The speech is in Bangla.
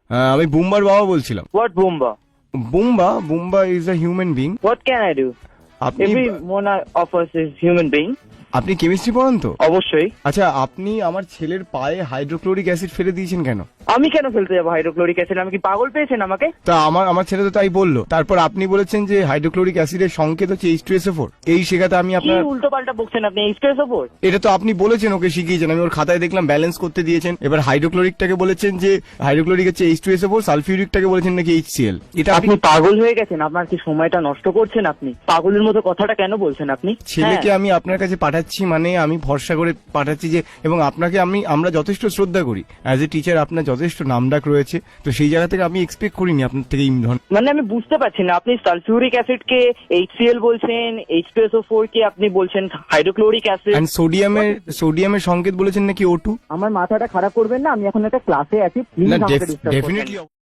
আমি বুম্বার বাবা বলছিলাম। What Boomba? Bumba is a human being. What can I do? আপনি Every one of us is human being. আপনি কেমিস্ট্রি পড়ান তো? অবশ্যই। আচ্ছা, আপনি আমার ছেলের পায়ে হাইড্রোক্লোরিক অ্যাসিড ফেলে দিয়েছেন কেন? আমি কেন ফেলতে যাবো হাইড্রোক্লোরিক অ্যাসিড? আমি কি পাগল পেয়েছেন আমাকে? তা আমার ছেলে তো তাই বললো। তারপর আপনি বলেছেন যে হাইড্রোক্লোরিক অ্যাসিডের সংকেত হচ্ছে H2SO4। এই শেখাতে আমি কি আপনার উল্টো পাল্টা বকছেন আপনি? H2SO4? এটা তো আপনি বলেছেন, ওকে শিখিয়েছেন। আমি ওর খাতায় দেখলাম ব্যালেন্স করতে দিয়েছেন। এবার হাইড্রোক্লোরিকটাকে বলেছেন যে হাইড্রোক্লোরিক হচ্ছে H2SO4, সালফিউরিকটাকে বলেছেন নাকি HCl। এটা আপনি পাগল হয়ে গেছেন? আপনার কি সময়টা নষ্ট করছেন আপনি? পাগলের মতো কথাটা কেন বলছেন আপনি? ছেলেকে হ্যাঁ। আমি আপনার কাছে পাঠাচ্ছি, মানে আমি ভরসা করে পাঠাচ্ছি যে, এবং আপনাকে আমরা যথেষ্ট শ্রদ্ধা করি অ্যাজ এ টিচার, আপনার যথেষ্ট নামডাক রয়েছে। তো সেই জায়গা থেকে আমি এক্সপেক্ট করিনি আপনার থেকে এই ধরনের। মানে আমি বুঝতে পারছি না, আপনি সালফিউরিক অ্যাসিড কে HCl বলছেন, H2SO4 কে আপনি বলছেন হাইড্রোক্লোরিক অ্যাসিড। এন্ড সোডিয়ামের সংকেত বলেছেন নাকি O2। আমার মাথাটা খারাপ করবেন না, আমি এখন একটা ক্লাসে আছি, প্লিজ না, আমাকে ডিস্টার্ব করবেন না। ডেফিনেটলি